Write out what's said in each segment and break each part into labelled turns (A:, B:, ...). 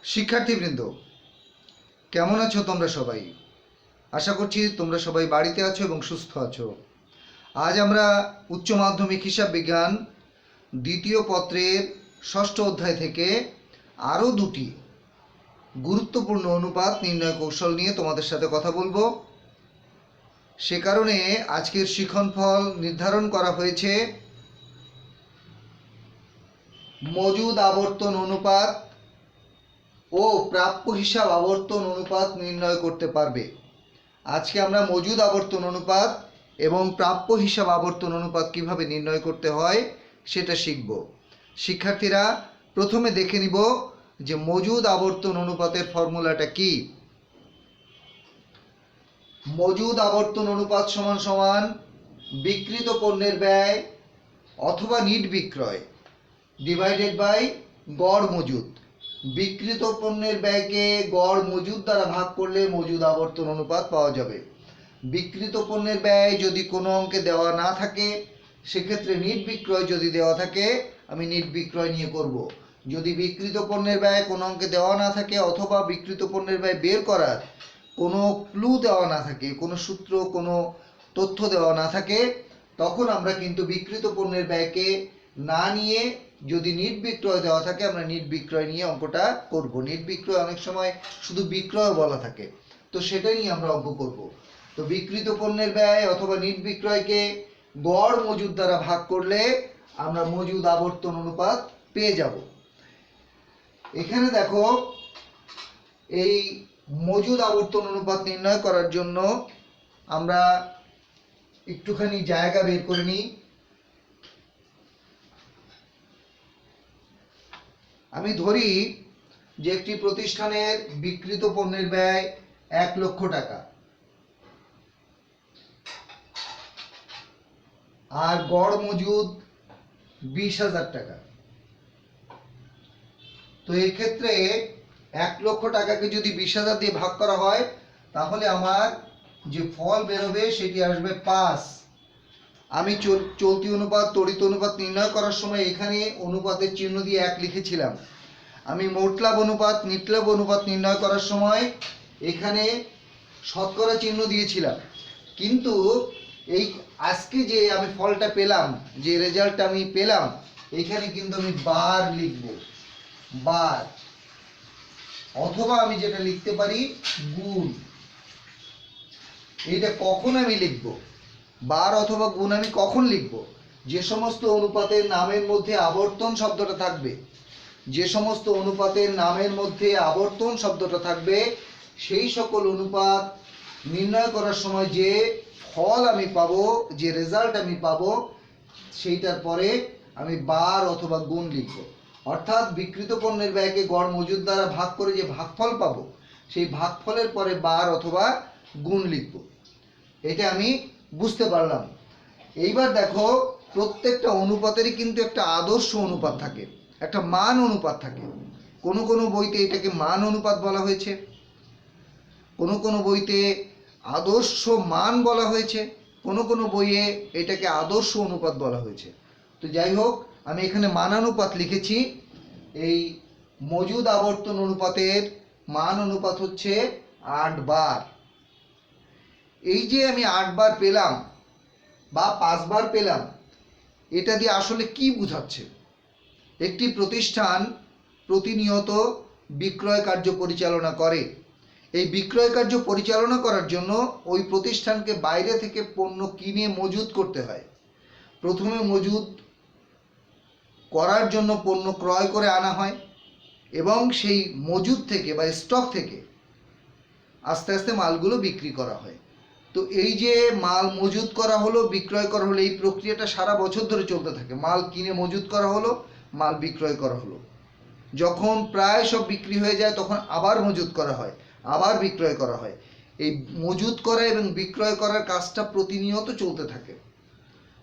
A: শিক্ষার্থীবৃন্দ, কেমন আছো তোমরা সবাই? আশা করছি তোমরা সবাই বাড়িতে আছো এবং সুস্থ আছো। আজ আমরা উচ্চ মাধ্যমিক হিসাব বিজ্ঞান দ্বিতীয় পত্রের ষষ্ঠ অধ্যায় থেকে আরও দুটি গুরুত্বপূর্ণ অনুপাত নির্ণয় কৌশল নিয়ে তোমাদের সাথে কথা বলবো। সে কারণে আজকের শিক্ষণফল নির্ধারণ করা হয়েছে মজুদ আবর্তন অনুপাত ও প্রাপ্য হিসাব আবর্তন অনুপাত নির্ণয় করতে পারবে। আজকে আমরা মজুদ আবর্তন অনুপাত এবং প্রাপ্য হিসাব আবর্তন অনুপাত কিভাবে নির্ণয় করতে হয় সেটা শিখব। শিক্ষার্থীরা, প্রথমে দেখে নিব যে মজুদ আবর্তন অনুপাতের ফর্মুলাটা কি। মজুদ আবর্তন অনুপাত সমান সমান বিক্রিত পণ্যের ব্যয় অথবা নিট বিক্রয় ডিভাইডেড বাই গড় মজুদ। বিক্রিত পণ্যের ব্যয়কে গড় মজুদ দ্বারা ভাগ করলে মজুদ আবর্তন অনুপাত পাওয়া যাবে। বিক্রিত পণ্যের ব্যয় যদি কোনো অঙ্কে দেওয়া না থাকে, সেক্ষেত্রে নিট বিক্রয় যদি দেওয়া থাকে আমি নিট বিক্রয় নিয়ে করব। যদি বিক্রিত পণ্যের ব্যয় কোনো অঙ্কে দেওয়া না থাকে অথবা বিক্রিত পণ্যের ব্যয় বের করার কোনো ক্লু দেওয়া না থাকে, কোনো সূত্র, কোনো তথ্য দেওয়া না থাকে, তখন আমরা কিন্তু বিক্রিত পণ্যের ব্যয়কে না নিয়ে যদি নিট বিক্রয় দেওয়া থাকে আমরা নিট বিক্রয় নিয়ে অঙ্কটা করব। নিট বিক্রয় অনেক সময় শুধু বিক্রয় বলা থাকে, তো সেটা নিয়ে আমরা অঙ্ক করব। তো বিক্রিত পণ্যের ব্যয় অথবা নিট বিক্রয়কে গড় মজুদ দ্বারা ভাগ করলে আমরা মজুদ আবর্তন অনুপাত পেয়ে যাব। এখানে দেখো, এই মজুদ আবর্তন অনুপাত নির্ণয় করার জন্য আমরা একটুখানি জায়গা বের করে নিই। আমি ধরি যে একটি প্রতিষ্ঠানের বিক্রিত পণ্যের ব্যয় 1,00,000 টাকা আর গড় মজুদ 20,000 টাকা। তো এই ক্ষেত্রে 1,00,000 টাকাকে যদি 20,000 দিয়ে ভাগ করা হয় তাহলে আমার যে ফল বেরোবে সেটি আসবে 5। আমি চলতি অনুপাত, তড়িৎ অনুপাত নির্ণয় করার সময় এখানে অনুপাতের চিহ্ন দিয়ে 1 লিখেছিলাম। আমি মোট লাভ অনুপাত, নিট লাভ অনুপাত নির্ণয় করার সময় এখানে শতকরা চিহ্ন দিয়েছিলাম। কিন্তু এই আজকে যে আমি ফলটা পেলাম, যে রেজাল্টটা আমি পেলাম, এখানে কিন্তু আমি বার লিখব, বার, অথবা আমি যেটা লিখতে পারি গুণ। এইটা কখন আমি লিখব, বার অথবা গুণ আমি কখন লিখব? যে সমস্ত অনুপাতের নামের মধ্যে আবর্তন শব্দটা থাকবে, যে সমস্ত অনুপাতের নামের মধ্যে আবর্তন শব্দটা থাকবে, সেই সকল অনুপাত নির্ণয় করার সময় যে ফল আমি পাবো, যে রেজাল্ট আমি পাবো, সেইটার পরে আমি বার অথবা গুণ লিখব। অর্থাৎ বিক্রিত পণ্যের ব্যয়কে গড় মজুদ দ্বারা ভাগ করে যে ভাগফল পাবো, সেই ভাগফলের পরে বার অথবা গুণ লিখব। এটা আমি বুঝতে পারলাম। এইবার দেখো, প্রত্যেকটা অনুপাতেরই কিন্তু একটা আদর্শ অনুপাত থাকে, একটা মান অনুপাত থাকে। কোনো কোনো বইতে এটাকে মান অনুপাত বলা হয়েছে, কোনো কোনো বইতে আদর্শ মান বলা হয়েছে, কোনো কোনো বইয়ে এটাকে আদর্শ অনুপাত বলা হয়েছে। তো যাই হোক, আমি এখানে মানানুপাত লিখেছি। এই মজুদ আবর্তন অনুপাতের মান অনুপাত হচ্ছে 8 বার। এই যে আমি 8 বার পেলাম বা 5 বার পেলাম, এটা দিয়ে আসলে কি বোঝাচ্ছে? একটি প্রতিষ্ঠান প্রতিনিয়ত বিক্রয় কার্য পরিচালনা করে। এই বিক্রয় কার্য পরিচালনা করার জন্য ওই প্রতিষ্ঠানকে বাইরে থেকে পণ্য কিনে মজুদ করতে হয়। প্রথমে মজুদ করার জন্য পণ্য ক্রয় করে আনা হয় এবং সেই মজুদ থেকে বা স্টক থেকে আস্তে আস্তে মালগুলো বিক্রি করা হয়। তো এই যে মাল মজুদ করা হলো, বিক্রয় করা হলো, এই প্রক্রিয়াটা সারা বছর ধরে চলতে থাকে। মাল কিনে মজুদ করা হলো, মাল বিক্রয় করা হলো, যখন প্রায় সব বিক্রি হয়ে যায় তখন আবার মজুদ করা হয়, আবার বিক্রয় করা হয়। এই মজুদ করা এবং বিক্রয় করার কাজটা প্রতিনিয়ত চলতে থাকে।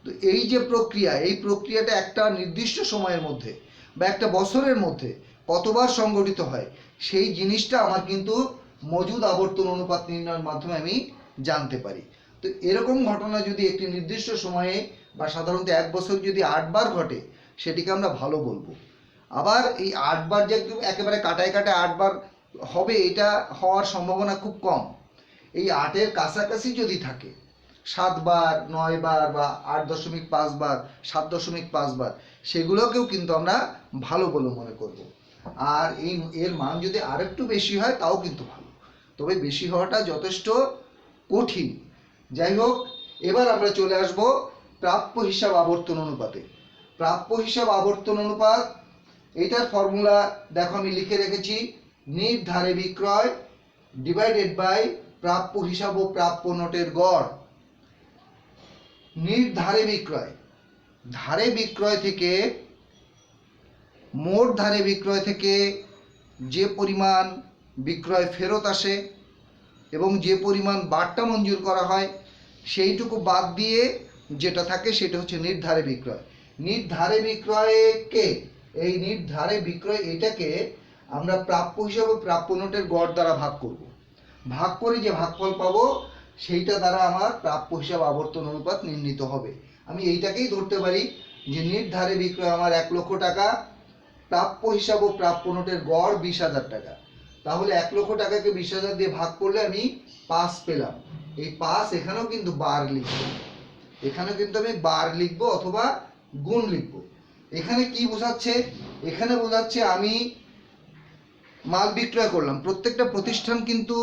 A: তো এই যে প্রক্রিয়া, এই প্রক্রিয়াটা একটা নির্দিষ্ট সময়ের মধ্যে বা একটা বছরের মধ্যে কতবার সংঘটিত হয়, সেই জিনিসটা আমার কিন্তু মজুদ আবর্তন অনুপাত নির্ণয়ের মাধ্যমে আমি জানতে পারি। তো এরকম ঘটনা যদি একটি নির্দিষ্ট সময়ে বা সাধারণত এক বছর যদি 8 বার ঘটে, সেটিকে আমরা ভালো বলবো। আবার এই 8 বার যে একদম একেবারে কাটায় কাটায় 8 বার হবে, এটা হওয়ার সম্ভাবনা খুব কম। এই 8-এর কাছাকাছি যদি থাকে, 7 বার, 9 বার বা 8.5 বার, 7.5 বার, সেগুলোকেও কিন্তু আমরা ভালো বলে মনে করব। আর এর মান যদি আরেকটু বেশি হয় তাও কিন্তু ভালো, তবে বেশি হওয়াটা যথেষ্ট কঠিন। যাই হোক, এবার আমরা চলে আসব প্রাপ্য হিসাব আবর্তন অনুপাতে। প্রাপ্য হিসাব আবর্তন অনুপাত, এটার ফর্মুলা দেখো আমি লিখে রেখেছি, নির্ধারে বিক্রয় ডিভাইডেড বাই প্রাপ্য হিসাব ও প্রাপ্য নোটের গড়। নির্ধারে বিক্রয়, ধারে বিক্রয় থেকে, মোট ধারে বিক্রয় থেকে যে পরিমাণ বিক্রয় ফেরত আসে এবং যে পরিমাণ বাট্টা মঞ্জুর করা হয়, সেইটুকু বাদ দিয়ে যেটা থাকে সেটা হচ্ছে নির্ধারে বিক্রয়। নির্ধারে বিক্রয়কে, এই নির্ধারে বিক্রয় এটাকে আমরা প্রাপ্য হিসাবে প্রাপ্য নোটের গড় দ্বারা ভাগ করব। ভাগ করে যে ভাগফল পাবো সেইটা দ্বারা আমার প্রাপ্য হিসাব আবর্তন অনুপাত নির্ণীত হবে। আমি এইটাকেই ধরতে পারি যে নির্ধারে বিক্রয় আমার 1 লক্ষ টাকা, প্রাপ্য হিসাব ও প্রাপ্য নোটের গড় 20,000 টাকা। তাহলে 1 লক্ষ টাকাকে 20,000 দিয়ে ভাগ করলে আমি 5 পেলাম। এই 5 এখানেও কিন্তু বার লিখবো, এখানে কিন্তু আমি বার লিখবো অথবা গুণ লিখবো। এখানে কি বোঝাচ্ছে? এখানে বোঝাচ্ছে আমি মাল বিক্রয় করলাম। প্রত্যেকটা প্রতিষ্ঠান কিন্তু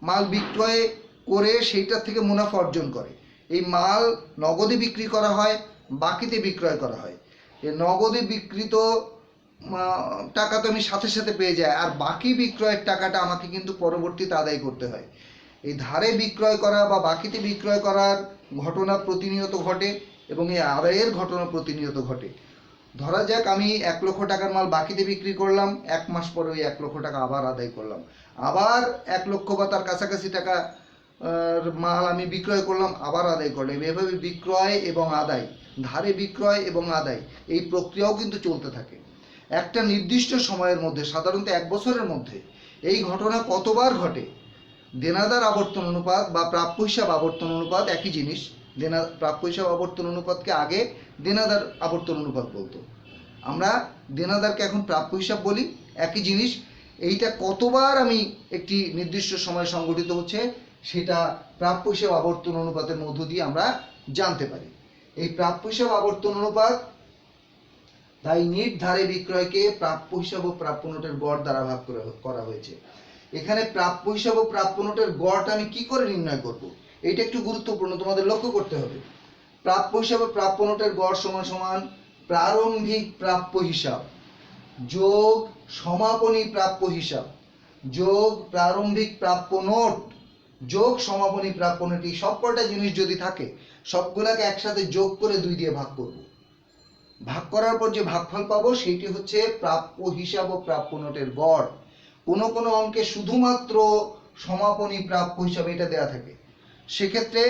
A: মাল বিক্রয় করে সেইটার থেকে মুনাফা অর্জন করে। এই মাল নগদে বিক্রি করা হয়, বাকিতে বিক্রয় করা হয়। এই নগদে বিক্রিত টাকা তো আমি সাথে সাথে পেয়ে যাই, আর বাকি বিক্রয়ের টাকাটা আমাকে কিন্তু পরবর্তীতে আদায় করতে হয়। এই ধারে বিক্রয় করা বা বাকিতে বিক্রয় করার ঘটনা প্রতিনিয়ত ঘটে এবং এই আদায়ের ঘটনা প্রতিনিয়ত ঘটে। ধরা যাক আমি 1 লক্ষ টাকার মাল বাকিতে বিক্রি করলাম, 1 মাস পরে ওই 1 লক্ষ টাকা আবার আদায় করলাম, আবার 1 লক্ষ বা তার কাছাকাছি টাকা মাল আমি বিক্রয় করলাম, আবার আদায় করলাম। এভাবে বিক্রয় এবং আদায়, ধারে বিক্রয় এবং আদায়, এই প্রক্রিয়াও কিন্তু চলতে থাকে। একটা নির্দিষ্ট সময়ের মধ্যে, সাধারণত 1 বছরের মধ্যে এই ঘটনা কতবার ঘটে? দেনাদার আবর্তন অনুপাত বা প্রাপ্য হিসাব আবর্তন অনুপাত একই জিনিস। প্রাপ্য হিসাব আবর্তন অনুপাতকে আগে দেনাদার আবর্তন অনুপাত বলতো, আমরা দেনাদারকে এখন প্রাপ্য হিসাব বলি, একই জিনিস। এইটা কতবার আমি একটি নির্দিষ্ট সময় সংঘটিত হচ্ছে সেটা প্রাপ্য হিসাব আবর্তন অনুপাতের মধ্য দিয়ে আমরা জানতে পারি। এই প্রাপ্য হিসাব আবর্তন অনুপাত, তাই নির্ধারে বিক্রয়কে প্রাপ্য হিসাব ও প্রাপ্য নোটের গড় দ্বারা ভাগ করা হয়েছে। এখানে প্রাপ্য হিসাব ও প্রাপ্য নোটের গড়টা আমি কি করে নির্ণয় করব? এইটা একটু গুরুত্বপূর্ণ, তোমাদের লক্ষ্য করতে হবে। প্রাপ্য হিসাব ও প্রাপ্য নোটের গড় সমান সমান প্রারম্ভিক প্রাপ্য হিসাব যোগ সমাপনী প্রাপ্য হিসাব যোগ প্রারম্ভিক প্রাপ্য নোট যোগ সমাপনী প্রাপ্য নোট। এই সবকটা জিনিস যদি থাকে, সবগুলাকে একসাথে যোগ করে 2 দিয়ে ভাগ করব। ভাগ করার পর যে ভাগফল পাবো সেইটি হচ্ছে প্রাপ্য হিসাব ও প্রাপ্য নোটের গড়। কোনো কোনো অঙ্কে শুধুমাত্র সমাপনী প্রাপ্য হিসাব এটা দেয়া থাকে, সেক্ষেত্রে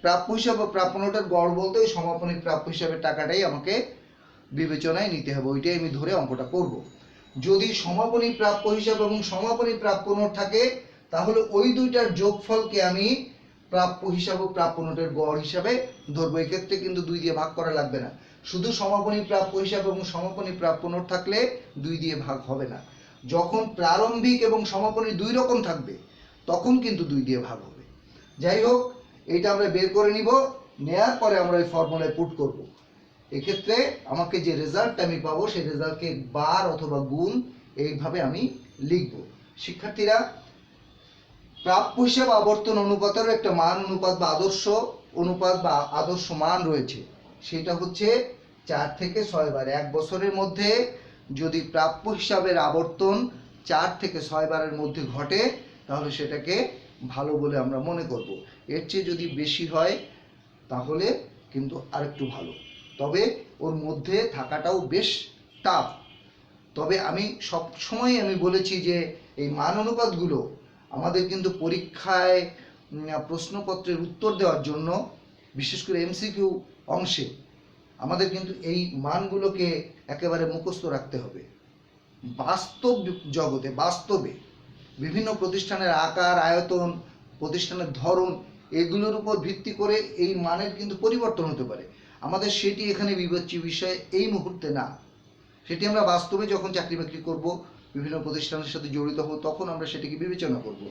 A: প্রাপ্য হিসাব ও প্রাপ্য নোটের গড় বলতে ওই সমাপনী প্রাপ্য হিসাবের টাকাটাই আমাকে বিবেচনায় নিতে হবে, ওইটাই আমি ধরে অঙ্কটা করব। যদি সমাপনী প্রাপ্য হিসাব এবং সমাপনী প্রাপ্য নোট থাকে তাহলে ওই দুইটার যোগফলকে আমি প্রাপ্য হিসাব ও প্রাপ্য নোটের গড় হিসাবে ধরবো। এক্ষেত্রে কিন্তু 2 দিয়ে ভাগ করা লাগবে না। শুধু সমাপনী প্রাপ্য হিসাব এবং সমাপনী প্রাপ্য নোট থাকলে 2 দিয়ে ভাগ হবে না। যখন প্রারম্ভিক এবং সমাপনী 2 রকম থাকবে তখন কিন্তু 2 দিয়ে ভাগ হবে। যাই হোক, এটা আমরা বের করে নিব, নেয়ার পরে আমরা এই ফর্মুলায় পুট করব। এক্ষেত্রে আমাকে যে রেজাল্ট আমি পাবো সেই রেজাল্টকে বার অথবা গুণ এইভাবে আমি লিখব। শিক্ষার্থীরা, প্রাপ্য হিসাব আবর্তন অনুপাতের একটা মান অনুপাত বা আদর্শ অনুপাত বা আদর্শ মান রয়েছে, সেটা হচ্ছে 4 থেকে 6 বার। 1 বছরের মধ্যে যদি প্রাপ্য হিসাবের আবর্তন 4 থেকে 6 বারের মধ্যে ঘটে তাহলে সেটাকে ভালো বলে আমরা মনে করব। এর চেয়ে যদি বেশি হয় তাহলে কিন্তু আরেকটু ভালো, তবে ওর মধ্যে থাকাটাও বেশ টাফ। তবে আমি সব সময় আমি বলেছি যে এই মান অনুপাতগুলো আমাদের কিন্তু পরীক্ষায় প্রশ্নপত্রের উত্তর দেওয়ার জন্য, বিশেষ করে এমসিকিউ অংশে আমাদের কিন্তু এই মানগুলোকে একেবারে মুখস্থ রাখতে হবে। বাস্তব জগতে, বাস্তবে বিভিন্ন প্রতিষ্ঠানের আকার, আয়তন, প্রতিষ্ঠানের ধরন, এগুলোর উপর ভিত্তি করে এই মানের কিন্তু পরিবর্তন হতে পারে। আমাদের সেটি এখানে বিবেচ্য বিষয় এই মুহূর্তে না। সেটি আমরা বাস্তবে যখন চাকরি বাকরি করব, বিভিন্ন প্রতিষ্ঠানের সাথে জড়িত হব, তখন আমরা সেটিকে বিবেচনা করব।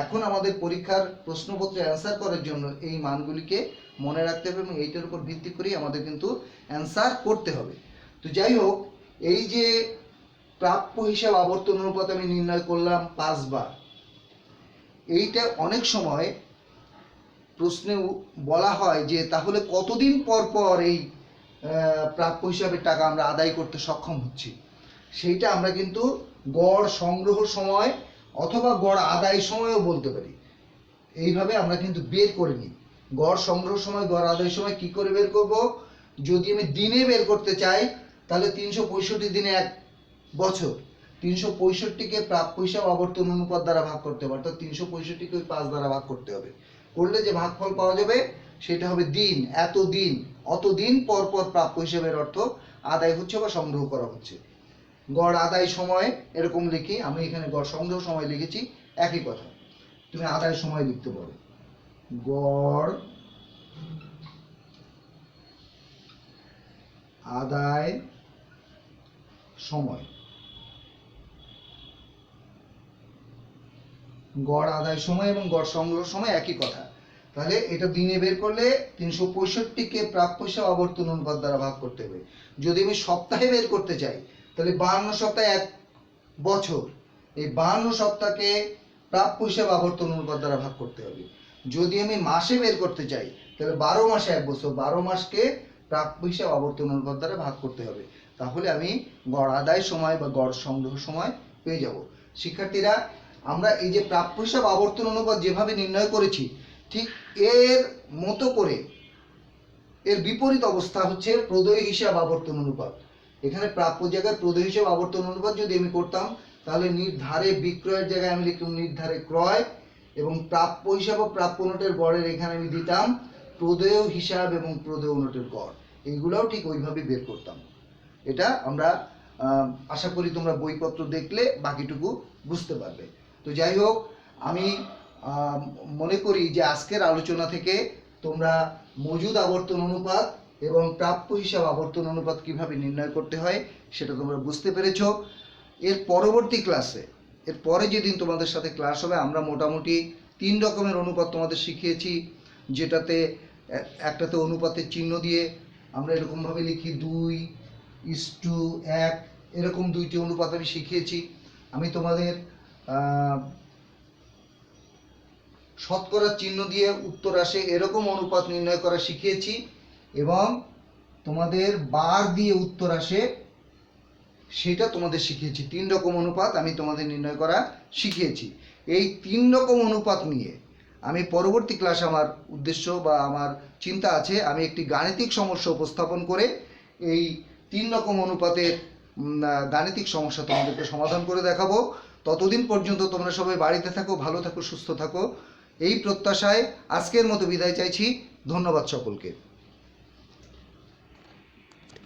A: এখন আমাদের পরীক্ষার প্রশ্নপত্রে অ্যান্সার করার জন্য এই মানগুলিকে মনে রাখতে হবে এবং এইটার উপর ভিত্তি করেই আমাদের কিন্তু অ্যান্সার করতে হবে। তো যাই হোক, এই যে প্রাপ্য হিসাব আবর্তন অনুপাত আমি নির্ণয় করলাম 5 বার, এইটা অনেক সময় প্রশ্নে বলা হয় যে তাহলে কতদিন পর পর এই প্রাপ্য হিসাবের টাকা আমরা আদায় করতে সক্ষম হচ্ছি। সেইটা আমরা কিন্তু গড় সংগ্রহ সময় অথবা গড় আদায় সময়ও বলতে পারি। এইভাবে আমরা কিন্তু বের করে নিই। গড় সংগ্রহ সময়, গড় আদায় সময় কি করে বের করব? যদি আমি দিনে বের করতে চাই তাহলে 365 দিনে 1 বছর, 365কে প্রাপ্য হিসাব আবর্তন অনুপাত দ্বারা ভাগ করতে হবে, অর্থাৎ 365কে 5 দ্বারা ভাগ করতে হবে। করলে যে ভাগফল পাওয়া যাবে সেটা হবে দিন। এত দিন, অত দিন পর পর প্রাপ্য হিসাবের অর্থ আদায় হচ্ছে বা সংগ্রহ করা হচ্ছে। গড় আদায় সময় এরকম লিখি, আমি এখানে গড় সংগ্রহ সময় লিখেছি, একই কথা তুমি আদায় সময় লিখতে পারো। গড় আদায় সময়, গড় আদায় সময় এবং গড় সংগ্রহ সময় একই কথা। তাহলে এটা দিনে বের করলে 365কে প্রাপ্য হিসাব আবর্তন অনুপাত দ্বারা ভাগ করতে হবে। যদি আমি সপ্তাহে বের করতে চাই তাহলে 52 সপ্তাহে 1 বছর, এই 52 সপ্তাহকে প্রাপ্য হিসাব আবর্তন অনুপাত দ্বারা ভাগ করতে হবে। যদি আমি মাসে বের করতে চাই তাহলে 12 মাসে 1 বছর, 12 মাসকে প্রাপ্য হিসাব আবর্তন অনুপাত দ্বারা ভাগ করতে হবে। তাহলে আমি গড় আদায় সময় বা গড় সংগ্রহ সময় পেয়ে যাব। শিক্ষার্থীরা, আমরা এই যে প্রাপ্য হিসাব আবর্তন অনুপাত যেভাবে নির্ণয় করেছি, ঠিক এর মতো করে এর বিপরীত অবস্থা হচ্ছে প্রদেয় হিসাব আবর্তন অনুপাত। এখানে প্রাপ্য জায়গায় প্রদেয় হিসাব আবর্তন অনুপাত যদি আমি করতাম তাহলে নির্ধারে বিক্রয়ের জায়গায় আমি লিখতাম নির্ধারে ক্রয়, এবং প্রাপ্য হিসাব ও প্রাপ্য নোটের গড়ের এখানে আমি দিতাম প্রদেয় হিসাব এবং প্রদেয় নোটের গড়। এইগুলাও ঠিক ওইভাবে বের করতাম। এটা আমরা আশা করি তোমরা বইপত্র দেখলে বাকিটুকু বুঝতে পারবে। তো যাই হোক, আমি মনে করি যে আজকের আলোচনা থেকে তোমরা মজুদ আবর্তন অনুপাত এবং প্রাপ্য হিসাব আবর্তন অনুপাত কিভাবে নির্ণয় করতে হয় সেটা তোমরা বুঝতে পেরেছো। এর পরবর্তী ক্লাসে, এর পরে যেদিন তোমাদের সাথে ক্লাস হবে, আমরা মোটামুটি 3 রকমের অনুপাত তোমাদের শিখিয়েছি, যেটাতে একটাতে অনুপাতের চিহ্ন দিয়ে আমরা এরকমভাবে লিখি 2:1, এরকম 2টি অনুপাত আমি শিখিয়েছি। আমি তোমাদের শতকরার চিহ্ন দিয়ে উত্তর আসে এরকম অনুপাত নির্ণয় করা শিখিয়েছি, এবং তোমাদের বার দিয়ে উত্তর আসে সেটা তোমাদের শিখিয়েছি। 3 রকম অনুপাত আমি তোমাদের নির্ণয় করা শিখিয়েছি। এই 3 রকম অনুপাত নিয়ে আমি পরবর্তী ক্লাসে, আমার উদ্দেশ্য বা আমার চিন্তা আছে, আমি একটি গাণিতিক সমস্যা উপস্থাপন করে এই 3 রকম অনুপাতের গাণিতিক সমস্যা তোমাদেরকে সমাধান করে দেখাবো। ততদিন পর্যন্ত তোমরা সবাই বাড়িতে থাকো, ভালো থাকো, সুস্থ থাকো, এই প্রত্যাশায় আজকের মতো বিদায় চাইছি। ধন্যবাদ সকলকে।